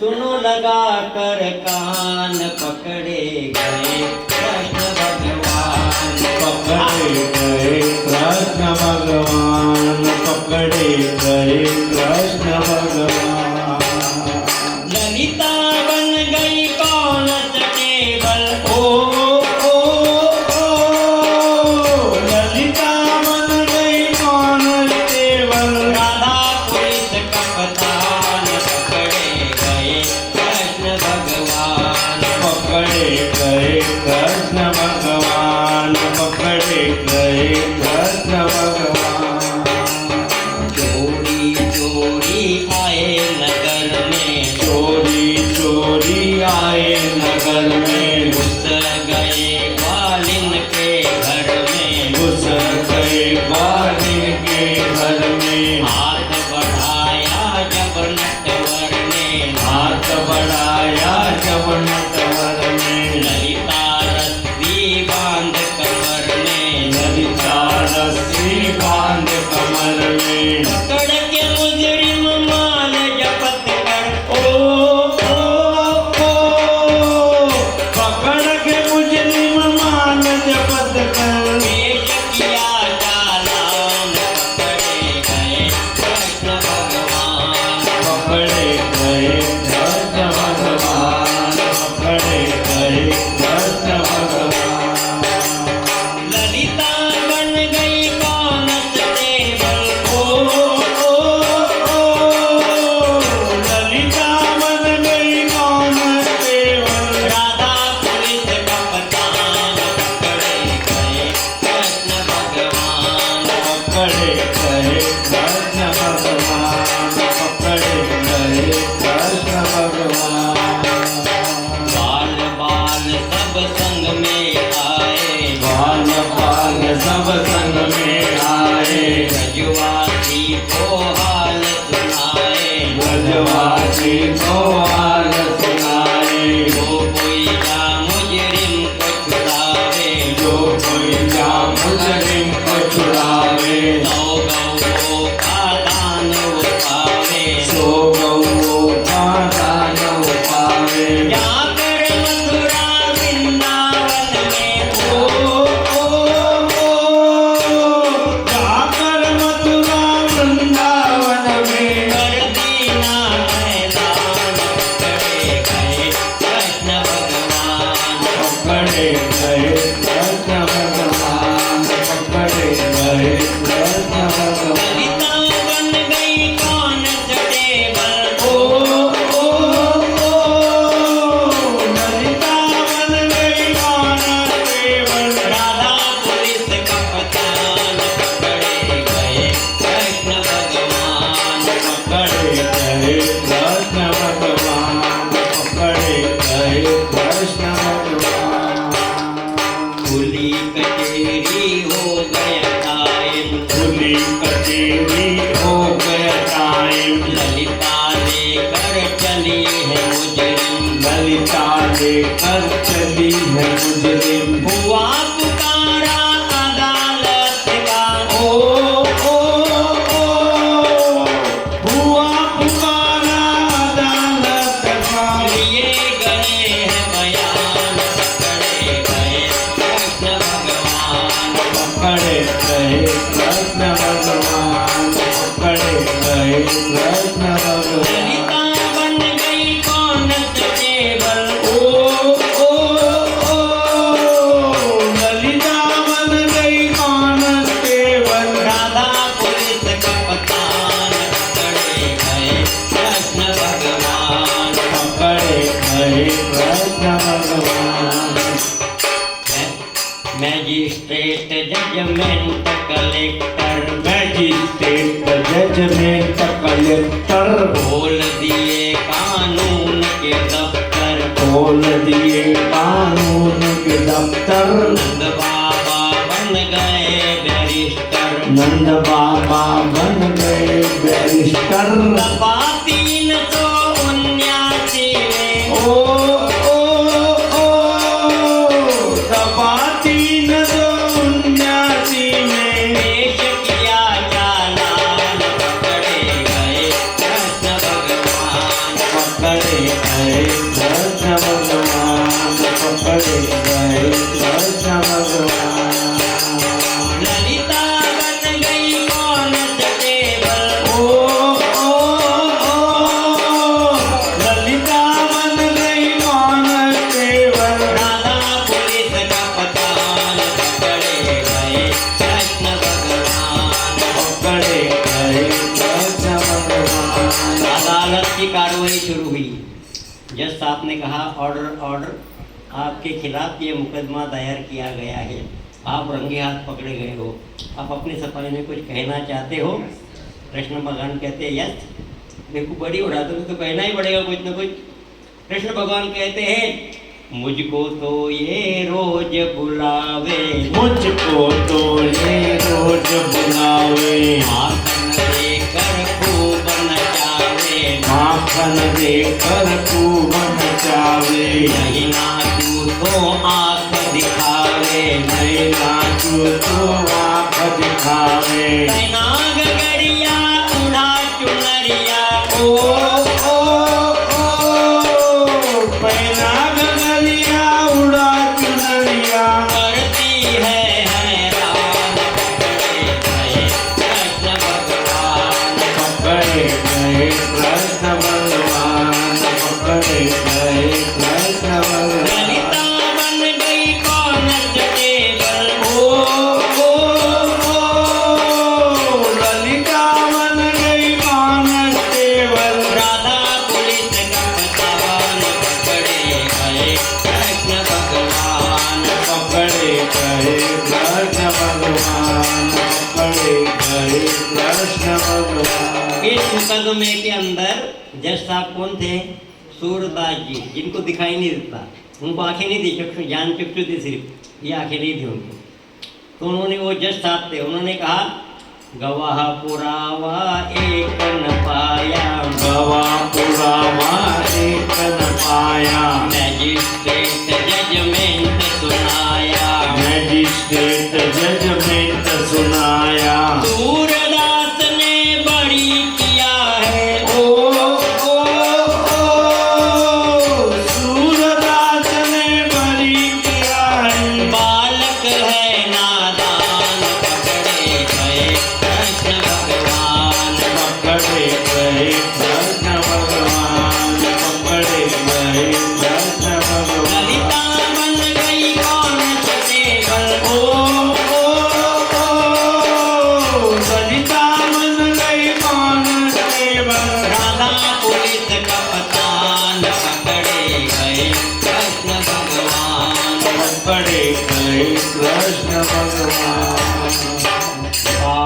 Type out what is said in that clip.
सुनो लगा कर कान पकड़े गए कृष्ण भगवान। पकड़े गए कृष्ण भगवान, पकड़े गए कृष्ण भगवान। ललिता बन गई कौन टेबल, ललिता बन गई कौन टेबल। राधा पुलिस कप्तान पकड़े गए कृष्ण भगवान। पकड़े गए कृष्ण भगवान, पकड़े गए कृष्ण भगवान। चोरी चोरी आए नगर में, चोरी चोरी आए नगर में, घुस गए ग्वालिन के घर में, घुस गए ग्वालिन के घर में। हाथ बढ़ाया जब नटवर ने, हाथ बढ़ाया जब नटवर ने, ललिता रस्सी बांध कमर में, ललिता रस्सी बांध कमर में। पकड़ के मुजरिम माल जपत कर, पकड़ के मुजरिम माल जपत कर। पेश किया चालान पकड़े गए कृष्ण भगवान। पकड़े गए कृष्ण भगवान, पकड़े गए कृष्ण भगवान। ललिता बन गई कौन टेबल, ललिता बन गई कौन टेबल। राधा पुलिस कप्तान पकड़े गए कृष्ण भगवान। पकड़े गए कृष्ण भगवान, पकड़े गए कृष्ण भगवान। बाल बाल सब संग में आए, बाल बाल सब संग में आए, ब्रजवासी को हाल सुनाए, ब्रजवासी को हाल सुनाए। जो कोई जा मुजरिम को छुड़ावे, जो कोई जा मुजरिम को छुड़ावे, सौ गौ का दान उठावे, सो गौ का दान पावे। जाकर मथुरा वृंदावन में, जाकर मथुरा वृंदावन में, कर दीना मैदान पकड़े गए कृष्ण भगवान। पकड़े गए कृष्ण भगवान, पकड़े गए कृष्ण भगवान। ललिता बन गई कौन टेबल, ललिता बन गई कौन टेबल। राधा पुलिस कप्तान पकड़े गए कृष्ण भगवान। पकड़े गए कृष्ण भगवान, पकड़े गए कृष्ण भगवान। खुली कचेरी हो गया टाइम, खुली कचेरी हो गया टाइम। ललिता लेकर चली है मुजरिम, ललिता लेकर चली है मुजरिम। हुआ पुकारा अदालत का, हुआ पुकारा अदालत का। लिए गए हैं बयान पकड़े गए कृष्ण भगवान। पकड़े गए कृष्ण भगवान, पकड़े गए कृष्ण भगवान। ललिता बन गई कौन टेबल, ललिता बन गई कौन टेबल। राधा पुलिस कप्तान पकड़े गए कृष्ण भगवान। पकड़े गए कृष्ण भगवान। Magistrate judgement collector, magistrate judgement collector, खोल दिए कानून के दफ्तर, खोल दिए कानून के दफ्तर। नंद बाबा बन गए बैरिस्टर, नंद बाबा बन गए बैरिस्टर। दफा 379 में, दफा 379 में पेश किया चालान पकड़े गए कृष्ण भगवान। पकड़े जज साहब ने कहा ऑर्डर ऑर्डर, आपके खिलाफ ये मुकदमा दायर किया गया है, आप रंगे हाथ पकड़े गए हो, आप अपनी सफाई में कुछ कहना चाहते हो? कृष्ण भगवान कहते हैं यस, देखो बड़ी उड़ा तो कहना ही पड़ेगा कुछ ना कुछ। कृष्ण भगवान कहते हैं मुझको तो ये रोज बुलावे, मुझको तो ये रोज बुलावे, माखन देकर खूब नचावे, माखन देकर खूब नचावे, नहीं नाचू तो आंख दिखावे, नहीं नाचू तो आँख दिखावे। पहना गगरिया उड़ा चुनरिया, ओ ओ ओ पहना गगरिया उड़ा चुनरिया, करती है हैरान, पकड़े गए कृष्ण भगवान, पकड़े गए कृष्ण भगवान, पकड़े गए कृष्ण भगवान। ललिता बन गई कांस्टेबल, ललिता बन गई कांस्टेबल, राधा पुलिस कप्तान, पकड़े गए कृष्ण भगवान, पकड़े गए कृष्ण भगवान, पकड़े गए कृष्ण भगवान। इस मुकदमे के अंदर जज साहब कौन थे? सूरदास जी, जिनको दिखाई नहीं देता, उनको आंखें नहीं दी, चक्षु ज्ञान चक्षु थी, सिर्फ ये आंखें नहीं थी उनको। तो उन्होंने, वो जज साहब थे, उन्होंने कहा गवाह पुरावा एक न पाया, गवाह पुरावा एक न पाया, मैजिस्ट्रेट जजमेंट सुनाया, मैजिस्ट्रेट जजमेंट सुनाया। सूरदास ने बड़ी किया है, सूरदास ने बरी किया है, बालक है नादान, पकड़े गए कृष्ण भगवान, पकड़े गए कृष्ण भगवान, पकड़े गए कृष्ण भगवान। ललिता बन गई कांस्टेबल, ललिता बन गई कांस्टेबल, राधा पुलिस कप्तान, पकड़े गए कृष्ण भगवान। पकड़े गए कृष्ण भगवान।